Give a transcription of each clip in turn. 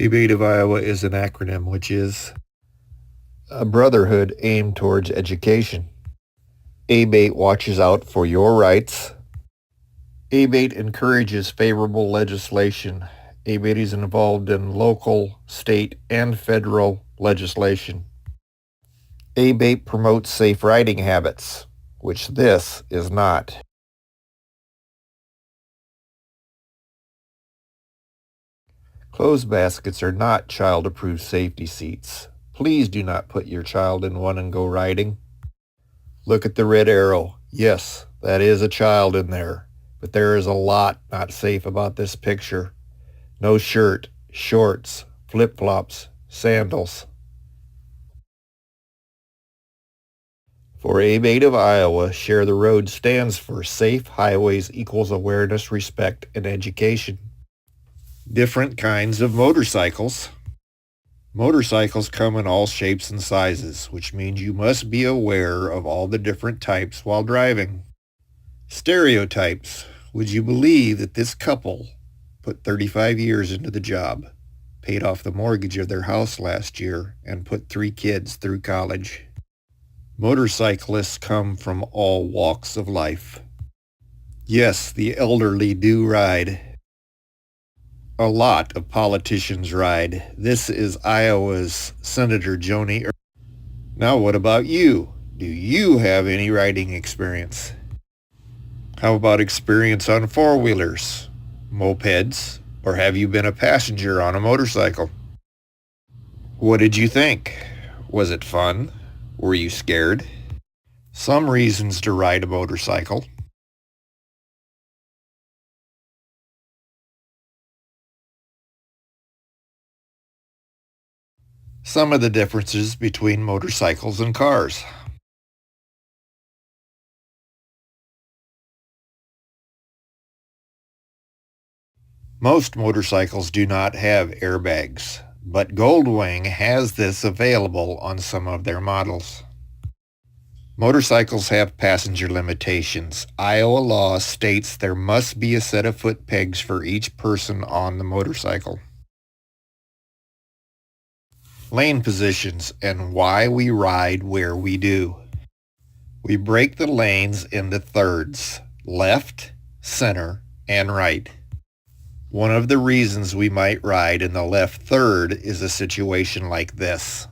ABATE of Iowa is an acronym which is a brotherhood aimed towards education. ABATE watches out for your rights. ABATE encourages favorable legislation. ABATE is involved in local, state, and federal legislation. ABATE promotes safe riding habits, which this is not. Clothes baskets are not child-approved safety seats. Please do not put your child in one and go riding. Look at the red arrow. Yes, that is a child in there, but there is a lot not safe about this picture. No shirt, shorts, flip-flops, sandals. For ABATE of Iowa, Share the Road stands for Safe Highways Equals Awareness, Respect, and Education. Different kinds of motorcycles. Motorcycles come in all shapes and sizes, which means you must be aware of all the different types while driving. Stereotypes. Would you believe that this couple put 35 years into the job, paid off the mortgage of their house last year, and put 3 kids through college? Motorcyclists come from all walks of life. Yes, the elderly do ride. A lot of politicians ride. This is Iowa's Senator Joni. Now what about you? Do you have any riding experience? How about experience on four-wheelers, mopeds, or have you been a passenger on a motorcycle? What did you think? Was it fun? Were you scared? Some reasons to ride a motorcycle. Some of the differences between motorcycles and cars. Most motorcycles do not have airbags, but Goldwing has this available on some of their models. Motorcycles have passenger limitations. Iowa law states there must be a set of foot pegs for each person on the motorcycle. Lane positions and why we ride where we do. We break the lanes into thirds, left, center, and right. One of the reasons we might ride in the left third is a situation like this.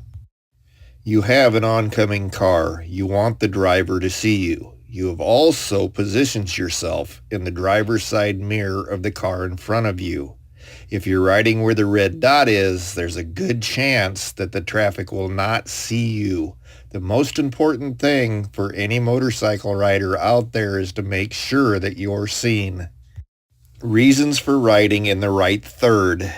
You have an oncoming car. You want the driver to see you. You have also positioned yourself in the driver's side mirror of the car in front of you. If you're riding where the red dot is, there's a good chance that the traffic will not see you. The most important thing for any motorcycle rider out there is to make sure that you're seen. Reasons for riding in the right third.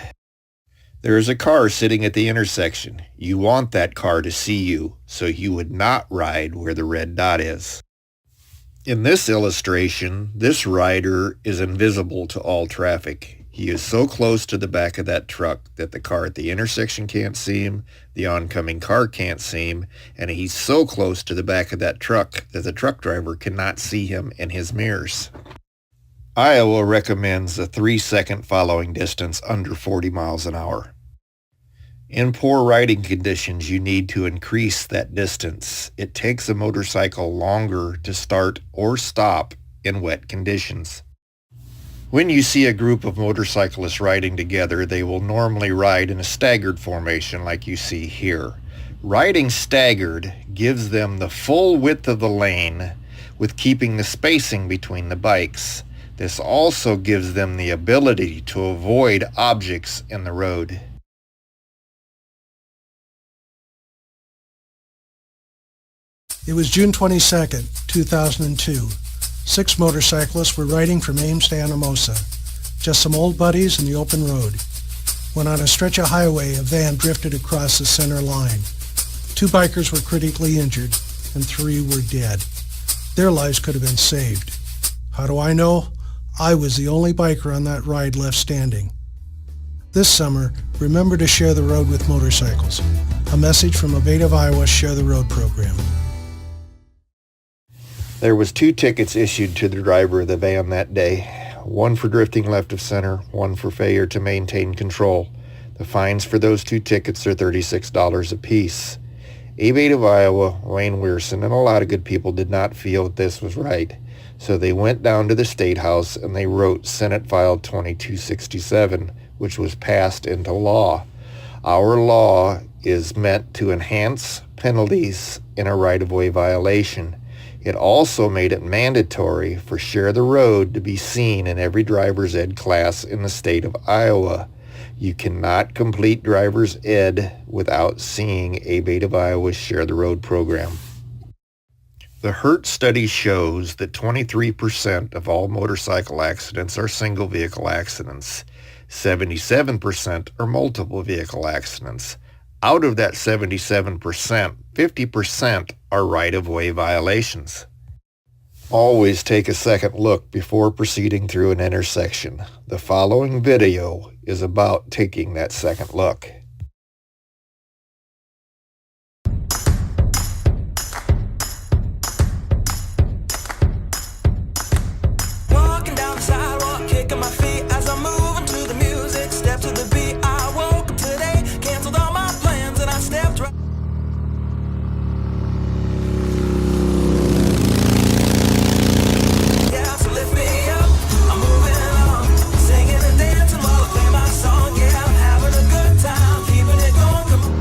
There is a car sitting at the intersection. You want that car to see you, so you would not ride where the red dot is. In this illustration, this rider is invisible to all traffic. He is so close to the back of that truck that the car at the intersection can't see him, the oncoming car can't see him, and he's so close to the back of that truck that the truck driver cannot see him in his mirrors. Iowa recommends a 3-second following distance under 40 miles an hour. In poor riding conditions, you need to increase that distance. It takes a motorcycle longer to start or stop in wet conditions. When you see a group of motorcyclists riding together, they will normally ride in a staggered formation like you see here. Riding staggered gives them the full width of the lane with keeping the spacing between the bikes. This also gives them the ability to avoid objects in the road. It was June 22nd, 2002. 6 motorcyclists were riding from Ames to Anamosa, just some old buddies in the open road, when on a stretch of highway a van drifted across the center line. 2 bikers were critically injured and 3 were dead. Their lives could have been saved. How do I know? I was the only biker on that ride left standing. This summer, remember to share the road with motorcycles. A message from ABATE of Iowa's Share the Road program. There was 2 tickets issued to the driver of the van that day, one for drifting left of center, one for failure to maintain control. The The fines for those 2 tickets are $36 apiece. A-Bait of Iowa, Wayne Weirson, and a lot of good people did not feel that this was right. So they went down to the State House and they wrote Senate File 2267, which was passed into law. Our law is meant to enhance penalties in a right-of-way violation. It also made it mandatory for Share the Road to be seen in every driver's ed class in the state of Iowa. You cannot complete driver's ed without seeing A-Bait of Iowa's Share the Road program. The HURT study shows that 23% of all motorcycle accidents are single vehicle accidents. 77% are multiple vehicle accidents. Out of that 77%, 50% are right-of-way violations. Always take a second look before proceeding through an intersection. The following video is about taking that second look. Walking down the sidewalk, kicking my feet as I'm moving to the music. Step to the beat, I woke up today, canceled all my plans and I stepped right. Yeah, so lift me up, I'm moving on, singing and dancing while I play my song. Yeah, I'm having a good time, keeping it going. Come on.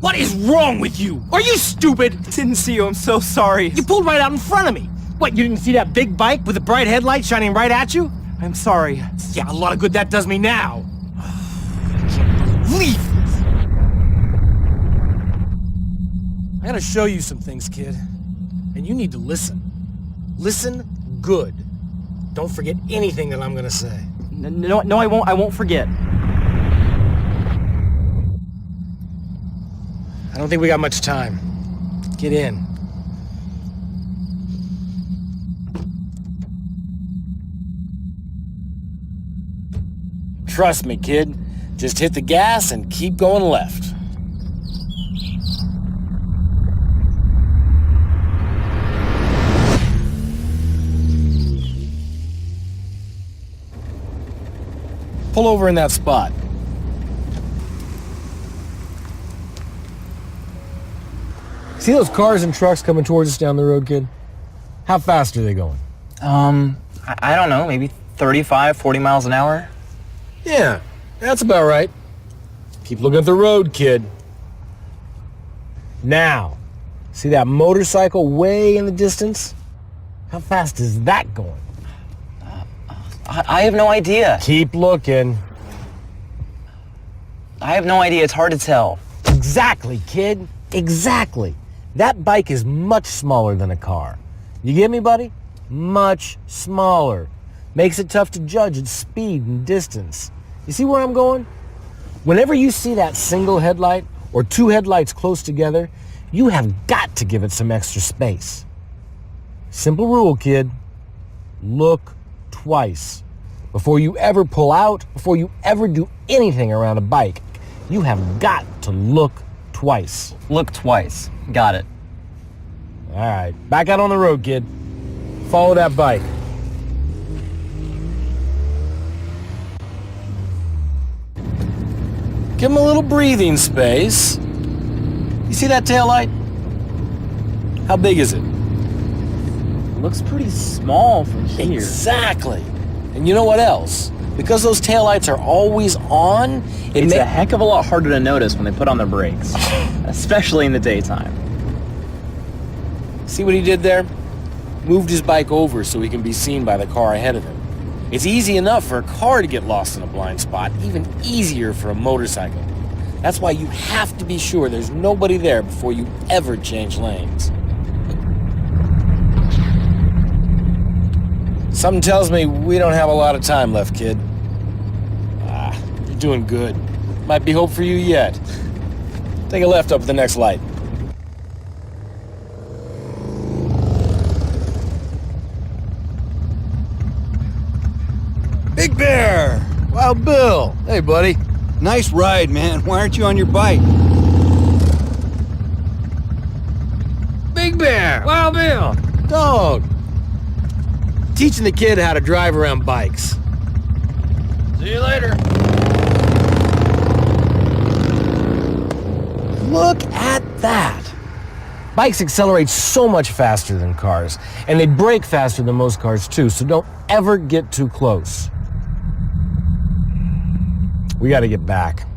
What is wrong with you? Are you stupid? Didn't see you, I'm so sorry. You pulled right out in front of me. What, you didn't see that big bike with the bright headlights shining right at you? I'm sorry. Yeah, a lot of good that does me now. Leave! I gotta show you some things, kid. And you need to listen. Listen good. Don't forget anything that I'm gonna say. No, I won't. I won't forget. I don't think we got much time. Get in. Trust me, kid. Just hit the gas and keep going left. Pull over in that spot. See those cars and trucks coming towards us down the road, kid? How fast are they going? I don't know, maybe 35, 40 miles an hour? Yeah, that's about right. Keep looking at the road, kid. Now, see that motorcycle way in the distance? How fast is that going? I have no idea. Keep looking. I have no idea. It's hard to tell. Exactly, kid. Exactly. That bike is much smaller than a car. You get me, buddy? Much smaller. Makes it tough to judge its speed and distance. You see where I'm going? Whenever you see that single headlight or two headlights close together, you have got to give it some extra space. Simple rule, kid. Look twice. Before you ever pull out, before you ever do anything around a bike, you have got to look twice. Look twice. Got it. All right, back out on the road, kid. Follow that bike. Give him a little breathing space. You see that taillight? How big is it? Looks pretty small from here. Exactly. And you know what else? Because those taillights are always on, It's a heck of a lot harder to notice when they put on their brakes, especially in the daytime. See what he did there? Moved his bike over so he can be seen by the car ahead of him. It's easy enough for a car to get lost in a blind spot, even easier for a motorcycle. That's why you have to be sure there's nobody there before you ever change lanes. Something tells me we don't have a lot of time left, kid. You're doing good. Might be hope for you yet. Take a left up at the next light. Big Bear! Wild Bill! Hey, buddy. Nice ride, man. Why aren't you on your bike? Big Bear! Wild Bill! Dog! Teaching the kid how to drive around bikes. See you later. Look at that! Bikes accelerate so much faster than cars, and they brake faster than most cars too, so don't ever get too close. We gotta get back.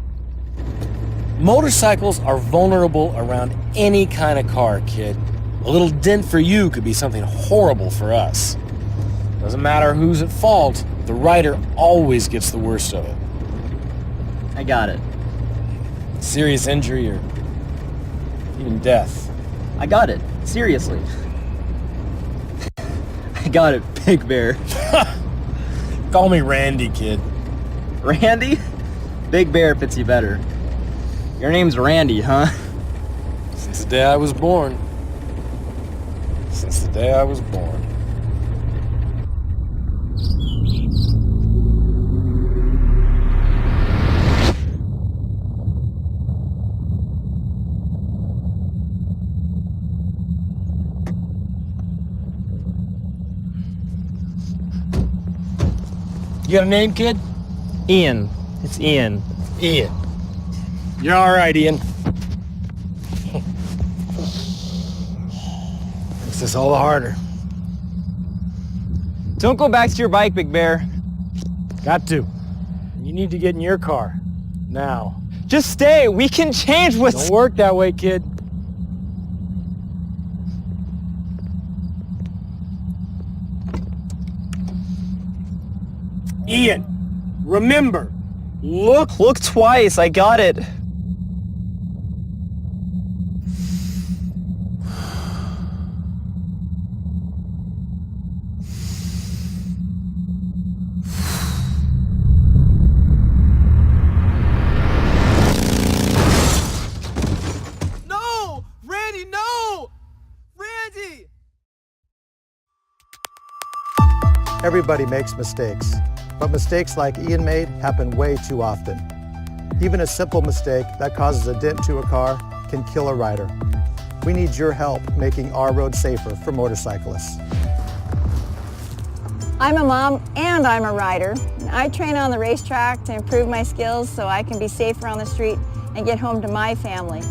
Motorcycles are vulnerable around any kind of car, kid. A little dent for you could be something horrible for us. Doesn't matter who's at fault, the rider always gets the worst of it. I got it. Serious injury or even death. I got it. Seriously. I got it, Big Bear. Call me Randy, kid. Randy? Big Bear fits you better. Your name's Randy, huh? Since the day I was born. Since the day I was born. You got a name, kid? Ian. It's Ian. Ian. You're all right, Ian. Makes this all the harder. Don't go back to your bike, Big Bear. Got to. You need to get in your car. Now. Just stay. We can change what's... Don't work that way, kid. Ian, remember, look. Look twice. I got it. No! Randy, no! Randy! Everybody makes mistakes, but mistakes like Ian made happen way too often. Even a simple mistake that causes a dent to a car can kill a rider. We need your help making our road safer for motorcyclists. I'm a mom and I'm a rider. I train on the racetrack to improve my skills so I can be safer on the street and get home to my family.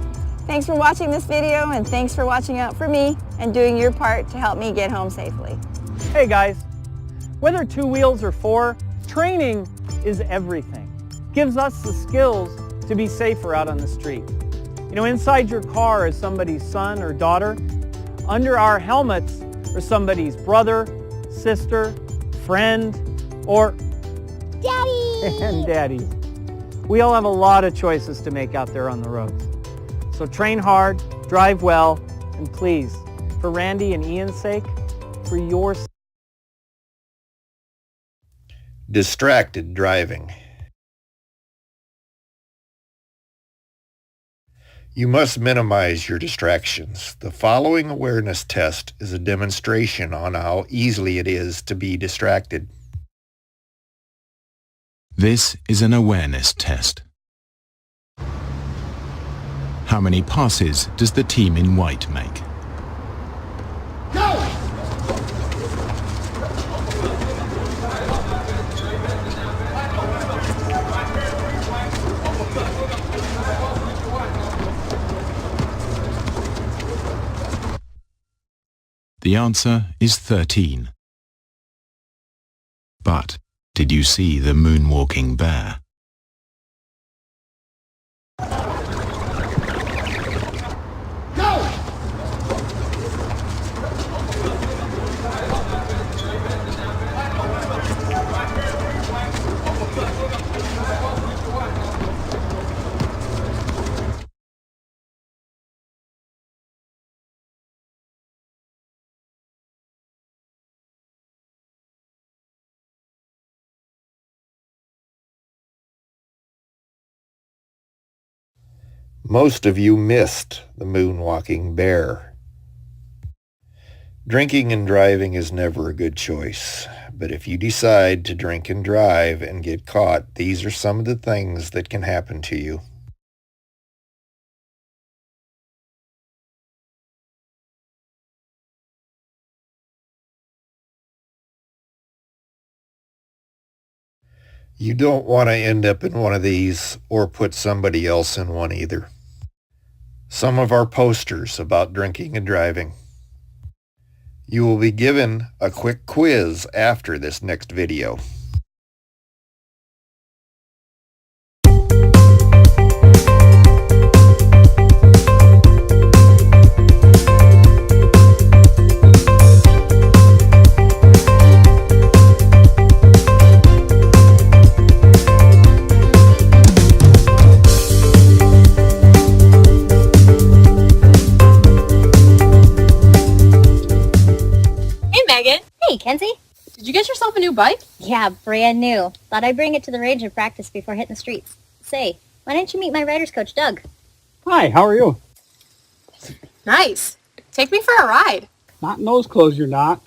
Thanks for watching this video and thanks for watching out for me and doing your part to help me get home safely. Hey guys, whether 2 wheels or 4, training is everything. Gives us the skills to be safer out on the street. You know, inside your car is somebody's son or daughter. Under our helmets are somebody's brother, sister, friend, or Daddy! And Daddy. We all have a lot of choices to make out there on the roads. So train hard, drive well, and please, for Randy and Ian's sake, for your sake. Distracted driving. You must minimize your distractions. The following awareness test is a demonstration on how easily it is to be distracted. This is an awareness test. How many passes does the team in white make? The answer is 13. But did you see the moonwalking bear? Most of you missed the moonwalking bear. Drinking and driving is never a good choice, but if you decide to drink and drive and get caught, these are some of the things that can happen to you. You don't want to end up in one of these or put somebody else in one either. Some of our posters about drinking and driving. You will be given a quick quiz after this next video. Hey, Kenzie. Did you get yourself a new bike? Yeah, brand new. Thought I'd bring it to the range and practice before hitting the streets. Say, why didn't you meet my rider's coach, Doug? Hi, how are you? Nice. Take me for a ride. Not in those clothes, you're not.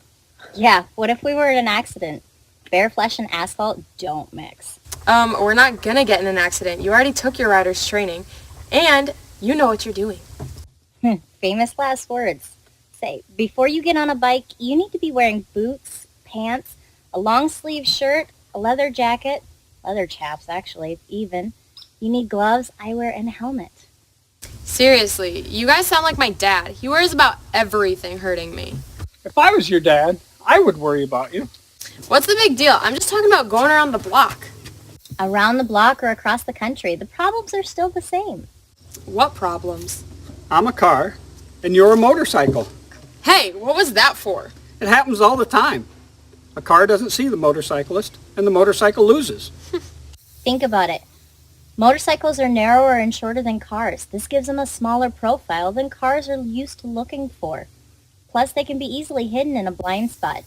Yeah, what if we were in an accident? Bare flesh and asphalt don't mix. We're not gonna get in an accident. You already took your rider's training, and you know what you're doing. Famous last words. Say, before you get on a bike, you need to be wearing boots, pants, a long sleeve shirt, a leather jacket, leather chaps actually, even. You need gloves, eyewear, and a helmet. Seriously, you guys sound like my dad. He worries about everything hurting me. If I was your dad, I would worry about you. What's the big deal? I'm just talking about going around the block. Around the block or across the country, the problems are still the same. What problems? I'm a car, and you're a motorcycle. Hey, what was that for? It happens all the time. A car doesn't see the motorcyclist, and the motorcycle loses. Think about it. Motorcycles are narrower and shorter than cars. This gives them a smaller profile than cars are used to looking for. Plus, they can be easily hidden in a blind spot.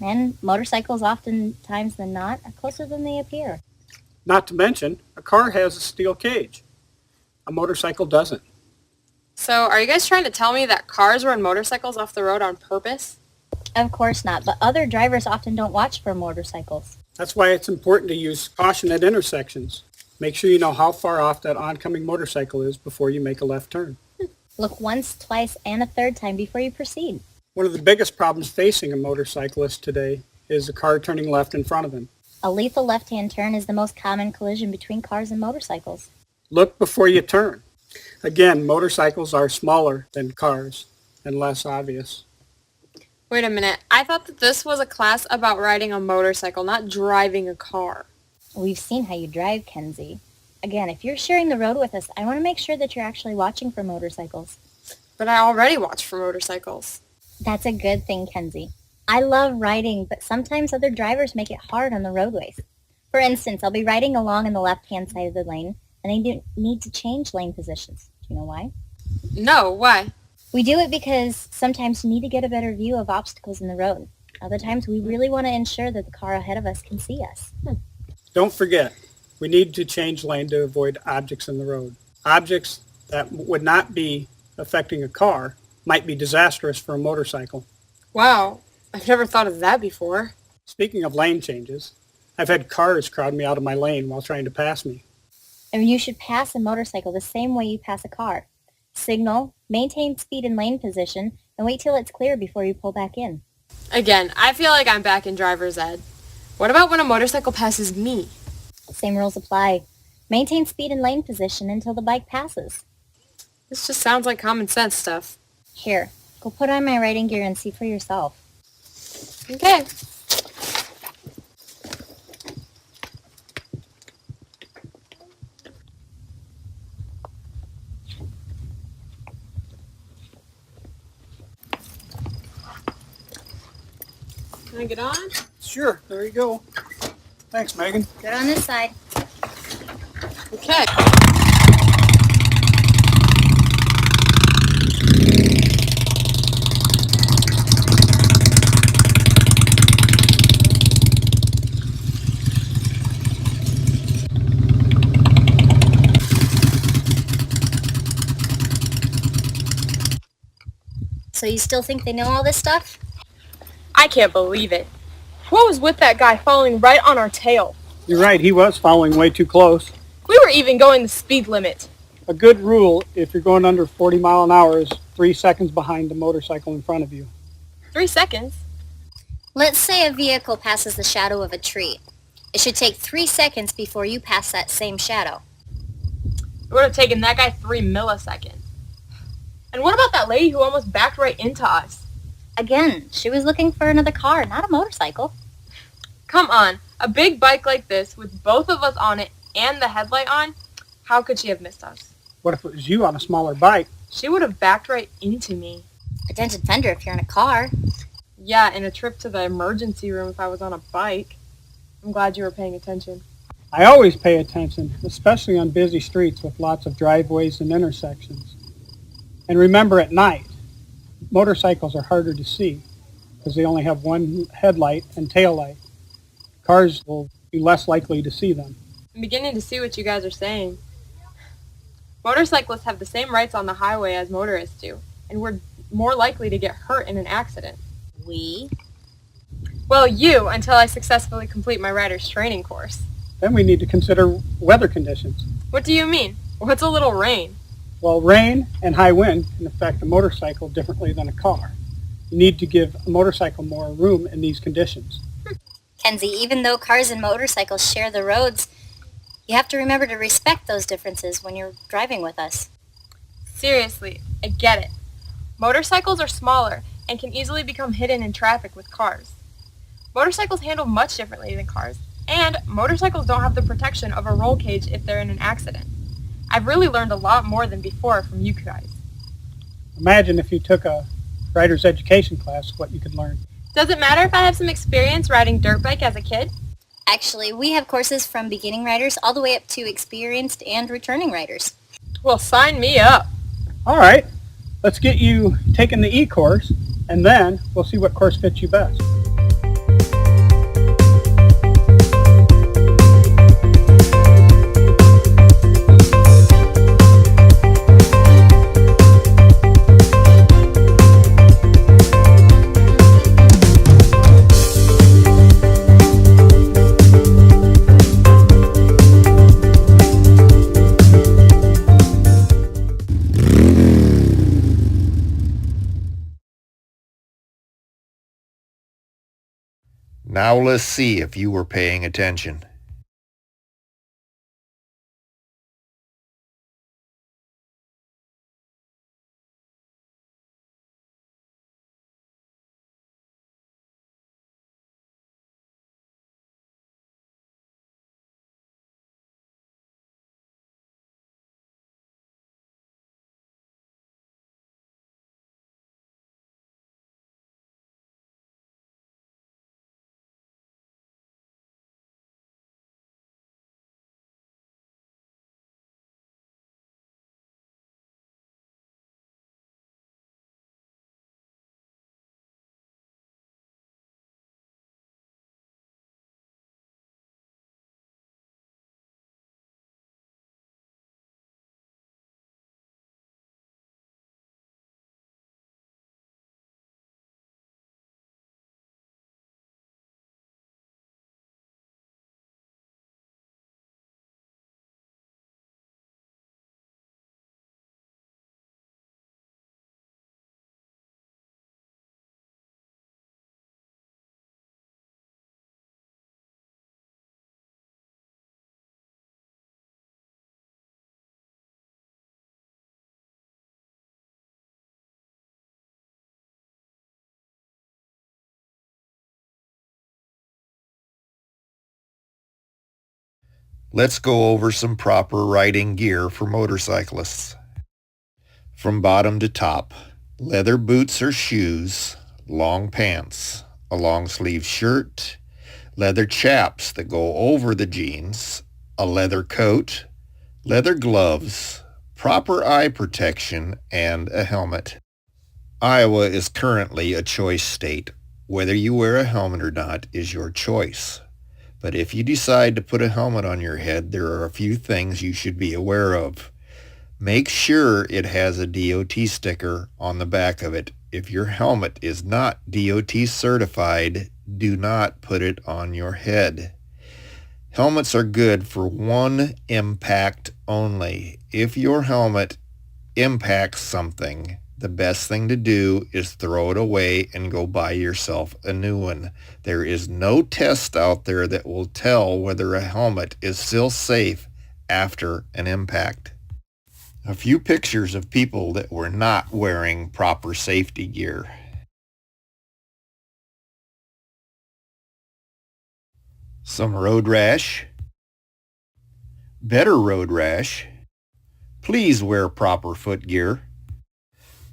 And motorcycles, oftentimes than not, are closer than they appear. Not to mention, a car has a steel cage. A motorcycle doesn't. So, are you guys trying to tell me that cars run motorcycles off the road on purpose? Of course not, but other drivers often don't watch for motorcycles. That's why it's important to use caution at intersections. Make sure you know how far off that oncoming motorcycle is before you make a left turn. Look once, twice, and a third time before you proceed. One of the biggest problems facing a motorcyclist today is a car turning left in front of him. A lethal left-hand turn is the most common collision between cars and motorcycles. Look before you turn. Again, motorcycles are smaller than cars and less obvious. Wait a minute. I thought that this was a class about riding a motorcycle, not driving a car. We've seen how you drive, Kenzie. Again, if you're sharing the road with us, I want to make sure that you're actually watching for motorcycles. But I already watch for motorcycles. That's a good thing, Kenzie. I love riding, but sometimes other drivers make it hard on the roadways. For instance, I'll be riding along on the left-hand side of the lane, and I do need to change lane positions. Do you know why? No, why? We do it because sometimes you need to get a better view of obstacles in the road. Other times, we really want to ensure that the car ahead of us can see us. Don't forget, we need to change lane to avoid objects in the road. Objects that would not be affecting a car might be disastrous for a motorcycle. Wow, I've never thought of that before. Speaking of lane changes, I've had cars crowd me out of my lane while trying to pass me. And you should pass a motorcycle the same way you pass a car. Signal, maintain speed and lane position, and wait till it's clear before you pull back in. Again, I feel like I'm back in driver's ed. What about when a motorcycle passes me? Same rules apply. Maintain speed and lane position until the bike passes. This just sounds like common sense stuff. Here, go put on my riding gear and see for yourself. Okay. Can I get on? Sure, there you go. Thanks, Megan. Good on this side. Okay. So you still think they know all this stuff? I can't believe it. What was with that guy following right on our tail? You're right, he was following way too close. We were even going the speed limit. A good rule, if you're going under 40 mile an hour, is 3 seconds behind the motorcycle in front of you. 3 seconds? Let's say a vehicle passes the shadow of a tree. It should take 3 seconds before you pass that same shadow. It would have taken that guy 3 milliseconds. And what about that lady who almost backed right into us? Again, she was looking for another car, not a motorcycle. Come on, a big bike like this with both of us on it and the headlight on, how could she have missed us? What if it was you on a smaller bike? She would have backed right into me. A dented fender if you're in a car. Yeah, and a trip to the emergency room if I was on a bike. I'm glad you were paying attention. I always pay attention, especially on busy streets with lots of driveways and intersections. And remember, at night, motorcycles are harder to see because they only have one headlight and tail light. Cars will be less likely to see them. I'm beginning to see what you guys are saying. Motorcyclists have the same rights on the highway as motorists do, and we're more likely to get hurt in an accident. We? Well, you, until I successfully complete my rider's training course. Then we need to consider weather conditions. What do you mean? What's a little rain? Well, rain and high wind can affect a motorcycle differently than a car. You need to give a motorcycle more room in these conditions. Kenzie, even though cars and motorcycles share the roads, you have to remember to respect those differences when you're driving with us. Seriously, I get it. Motorcycles are smaller and can easily become hidden in traffic with cars. Motorcycles handle much differently than cars, and motorcycles don't have the protection of a roll cage if they're in an accident. I've really learned a lot more than before from you guys. Imagine if you took a rider's education class, what you could learn. Does it matter if I have some experience riding dirt bike as a kid? Actually, we have courses from beginning riders all the way up to experienced and returning riders. Well, sign me up. All right, let's get you taking the E-course, and then we'll see what course fits you best. Now let's see if you were paying attention. Let's go over some proper riding gear for motorcyclists. From bottom to top, leather boots or shoes, long pants, a long sleeve shirt, leather chaps that go over the jeans, a leather coat, leather gloves, proper eye protection, and a helmet. Iowa is currently a choice state. Whether you wear a helmet or not is your choice. But if you decide to put a helmet on your head, there are a few things you should be aware of. Make sure it has a DOT sticker on the back of it If your helmet is not DOT certified, do not put it on your head. Helmets are good for one impact only. If your helmet impacts something, the best thing to do is throw it away and go buy yourself a new one. There is no test out there that will tell whether a helmet is still safe after an impact. A few pictures of people that were not wearing proper safety gear. Some road rash. Better road rash. Please wear proper foot gear.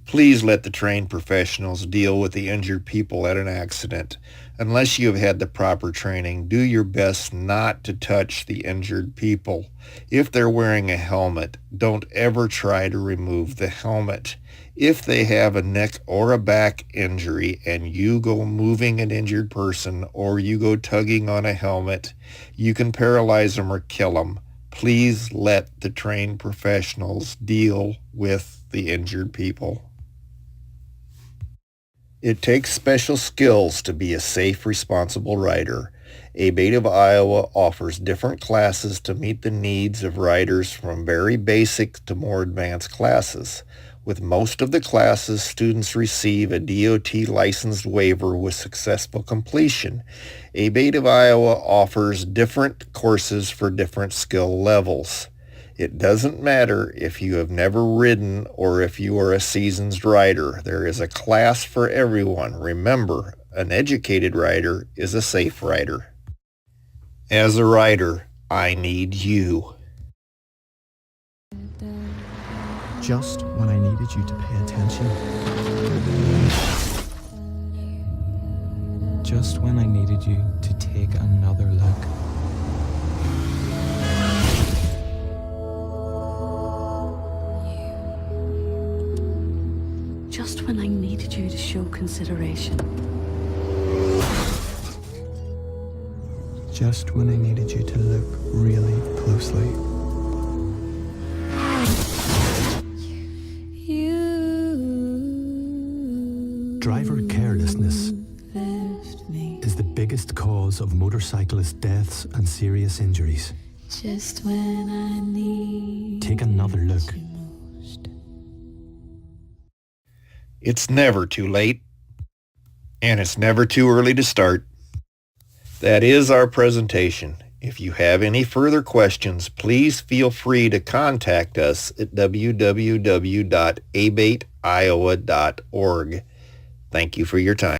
Please let the trained professionals deal with the injured people at an accident. Unless you have had the proper training, do your best not to touch the injured people. If they're wearing a helmet, don't ever try to remove the helmet. If they have a neck or a back injury and you go moving an injured person or you go tugging on a helmet, you can paralyze them or kill them. Please let the trained professionals deal with the injured people. It takes special skills to be a safe, responsible rider. ABATE of Iowa offers different classes to meet the needs of riders from very basic to more advanced classes. With most of the classes, students receive a DOT licensed waiver with successful completion. ABATE of Iowa offers different courses for different skill levels. It doesn't matter if you have never ridden or if you are a seasoned rider. There is a class for everyone. Remember, an educated rider is a safe rider. As a rider, I need you. Just when I needed you to pay attention. Just when I needed you to take another look. Just when I needed you to show consideration. Just when I needed you to look really closely. Driver carelessness is the biggest cause of motorcyclist deaths and serious injuries. Just when I need Take another look. It's never too late, and it's never too early to start. That is our presentation. If you have any further questions, please feel free to contact us at www.abateiowa.org. Thank you for your time.